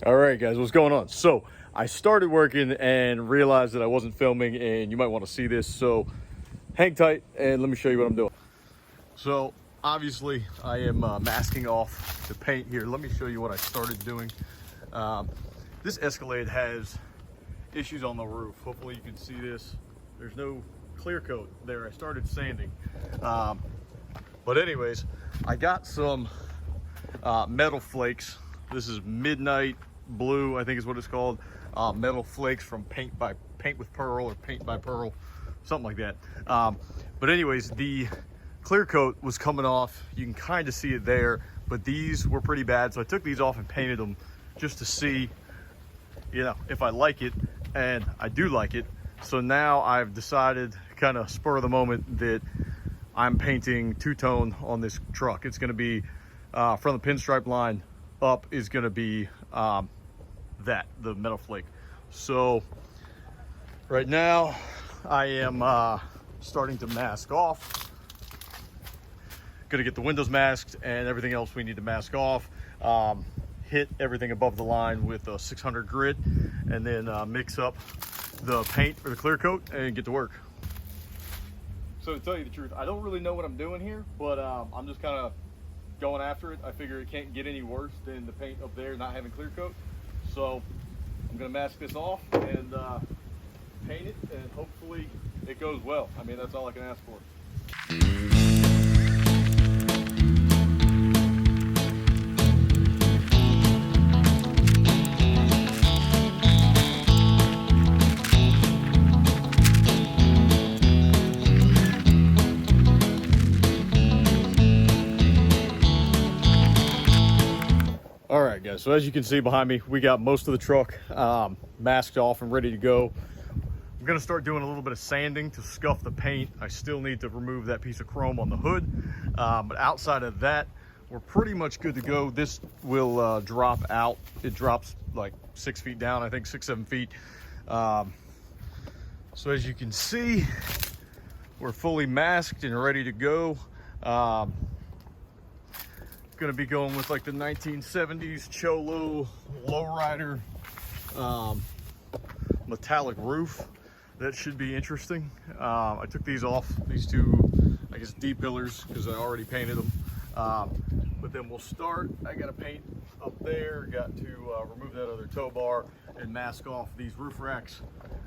All right, guys, what's going on? So I started working and realized that I wasn't filming, and you might want to see this. So hang tight and let me show you what I'm doing. So obviously I am masking off the paint here. Let me show you what I started doing. This Escalade has issues on the roof. Hopefully you can see this. There's no clear coat there. I started sanding. But anyways, I got some metal flakes. This is Midnight Blue, I think is what it's called. Metal flakes from Paint with Pearl or Paint by Pearl, something like that. But anyways, the clear coat was coming off. You can kind of see it there, but these were pretty bad. So I took these off and painted them just to see, you know, if I like it, and I do like it. So now I've decided, kind of spur of the moment, that I'm painting two-tone on this truck. It's going to be from the pinstripe line up is going to be the metal flake. So right now I am starting to mask off. Going to get the windows masked and everything else we need to mask off. Hit everything above the line with a 600 grit, and then mix up the paint or the clear coat and get to work. So to tell you the truth, I don't really know what I'm doing here, but I'm just kind of going after it. I figure it can't get any worse than the paint up there not having clear coat. So I'm gonna mask this off and paint it, and hopefully it goes well. I mean, that's all I can ask for. All right, guys, so as you can see behind me, we got most of the truck masked off and ready to go. I'm gonna start doing a little bit of sanding to scuff the paint. I still need to remove that piece of chrome on the hood, but outside of that, we're pretty much good to go. This will drop out. It drops like 6 feet down, I think 6-7 feet. So as you can see, we're fully masked and ready to go. Gonna be going with like the 1970s Cholo lowrider metallic roof. That should be interesting. I took these off, these two, I guess, D pillars, because I already painted them. But then we'll start. I gotta paint up there, got to remove that other tow bar and mask off these roof racks.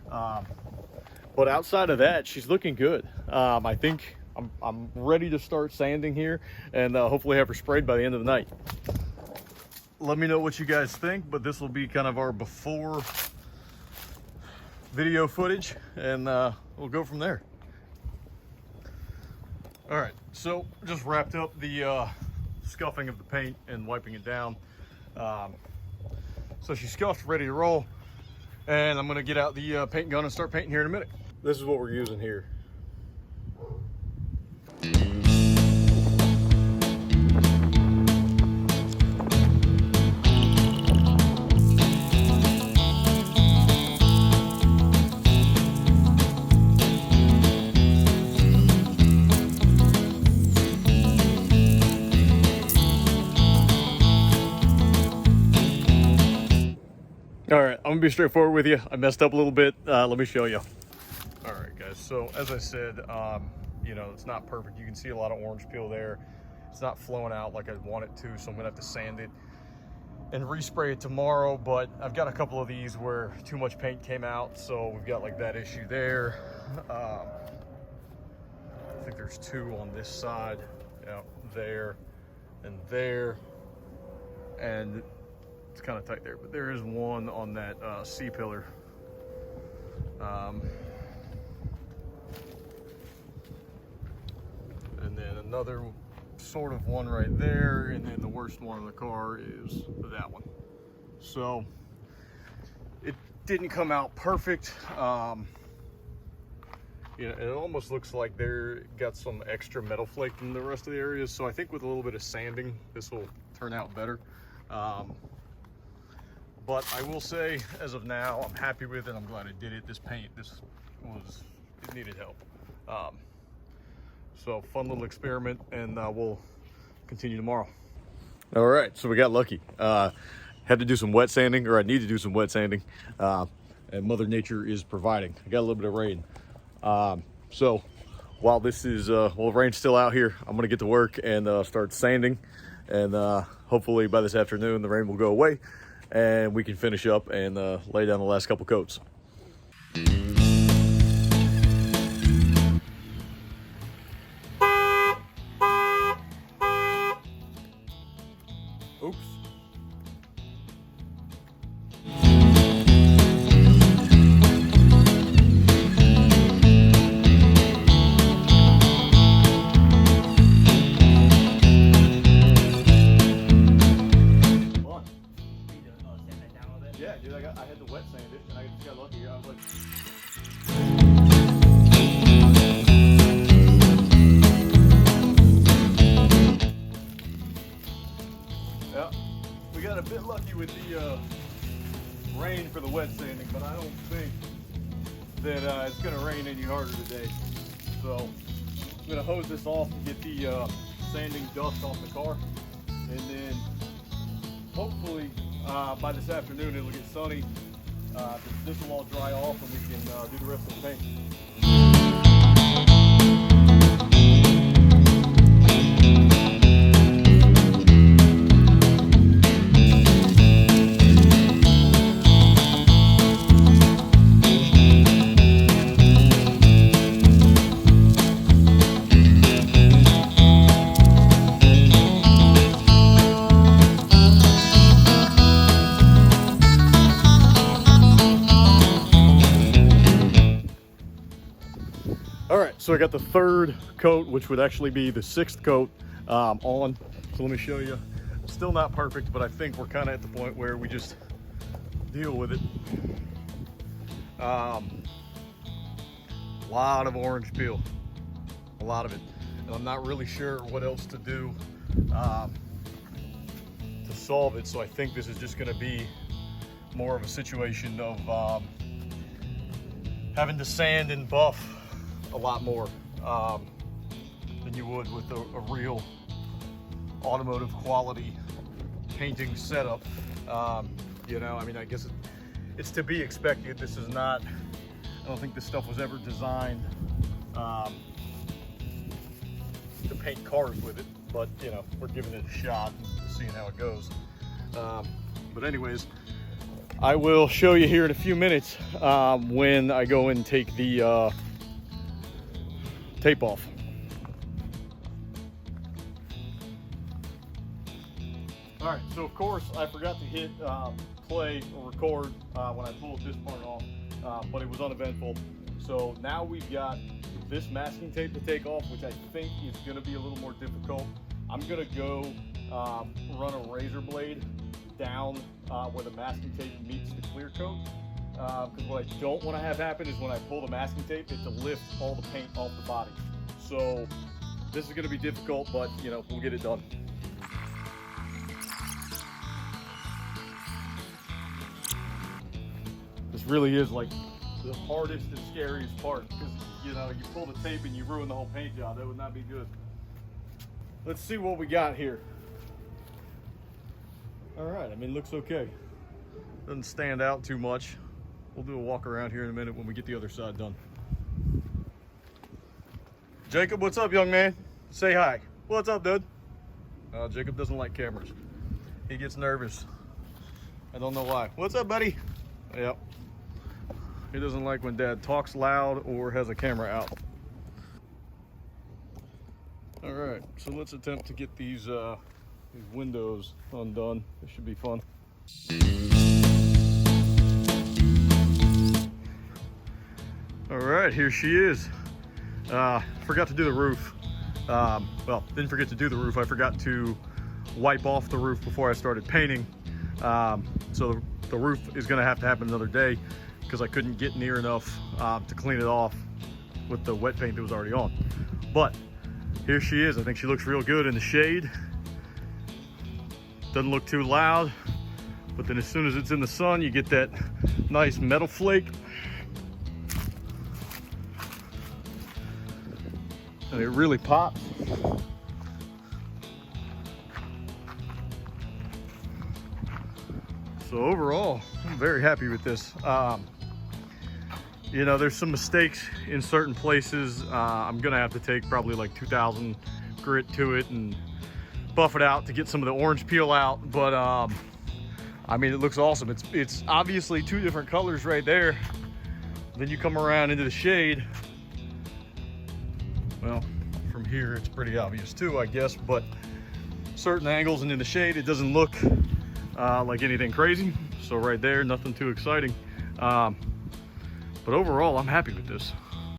But outside of that, she's looking good. I think I'm ready to start sanding here, and hopefully have her sprayed by the end of the night. Let me know what you guys think, but this will be kind of our before video footage, and we'll go from there. All right, so just wrapped up the scuffing of the paint and wiping it down. So she's scuffed, ready to roll, and I'm gonna get out the paint gun and start painting here in a minute. This is what we're using here. All right, I'm gonna be straightforward with you. I messed up a little bit. Let me show you. All right, guys, so as I said, you know, it's not perfect. You can see a lot of orange peel there. It's not flowing out like I want it to, so I'm gonna have to sand it and respray it tomorrow. But I've got a couple of these where too much paint came out, so we've got like that issue there. I think there's two on this side, you know, there, and it's kind of tight there, but there is one on that C pillar. And then another sort of one right there, and then the worst one in the car is that one. So it didn't come out perfect. You know, it almost looks like they're got some extra metal flake in the rest of the areas. So I think with a little bit of sanding, this will turn out better. But I will say, as of now, I'm happy with it. I'm glad I did it. This paint, it needed help. So fun little experiment, and we'll continue tomorrow. All right, so we got lucky. had to do some wet sanding, or I need to do some wet sanding, and Mother Nature is providing. I got a little bit of rain. So while this is, while the rain's still out here, I'm gonna get to work and start sanding. And hopefully by this afternoon, the rain will go away and we can finish up and lay down the last couple coats. Oops. Yeah, dude, I had to wet sand it, and I just got lucky. I was like, yeah, we got a bit lucky with the rain for the wet sanding, but I don't think that it's gonna rain any harder today. So I'm gonna hose this off to get the sanding dust off the car, and then hopefully by this afternoon it'll get sunny. This will all dry off and we can do the rest of the paint. So I got the third coat, which would actually be the sixth coat on. So let me show you. Still not perfect, but I think we're kind of at the point where we just deal with it. Lot of orange peel, a lot of it. And I'm not really sure what else to do to solve it. So I think this is just gonna be more of a situation of having to sand and buff a lot more than you would with a real automotive quality painting setup. You know, I mean, I guess it's to be expected. This is not, I don't think this stuff was ever designed to paint cars with it, but you know, we're giving it a shot and seeing how it goes. But anyways, I will show you here in a few minutes when I go and take the tape off. All right, so of course I forgot to hit play or record when I pulled this part off, but it was uneventful. So now we've got this masking tape to take off, which I think is gonna be a little more difficult. I'm gonna go run a razor blade down where the masking tape meets the clear coat. Because what I don't want to have happen is when I pull the masking tape, it to lift all the paint off the body. So this is going to be difficult, but you know, we'll get it done. This really is like the hardest and scariest part, because you know, you pull the tape and you ruin the whole paint job. That would not be good. Let's see what we got here. All right, I mean, looks okay. Doesn't stand out too much. We'll do a walk around here in a minute when we get the other side done. Jacob, what's up, young man? Say hi. What's up, dude? Jacob doesn't like cameras. He gets nervous. I don't know why. What's up, buddy? Yep. He doesn't like when Dad talks loud or has a camera out. All right, so let's attempt to get these windows undone. This should be fun. All right, here she is. Forgot to do the roof. Well, didn't forget to do the roof. I forgot to wipe off the roof before I started painting. So the roof is gonna have to happen another day because I couldn't get near enough to clean it off with the wet paint that was already on. But here she is. I think she looks real good in the shade. Doesn't look too loud, but then as soon as it's in the sun, you get that nice metal flake. And it really pops. So overall, I'm very happy with this. You know, there's some mistakes in certain places. I'm gonna have to take probably like 2000 grit to it and buff it out to get some of the orange peel out. But I mean, it looks awesome. It's obviously two different colors right there. Then you come around into the shade. Well, from here it's pretty obvious too, I guess, but certain angles and in the shade it doesn't look like anything crazy. So right there, nothing too exciting. But overall, I'm happy with this.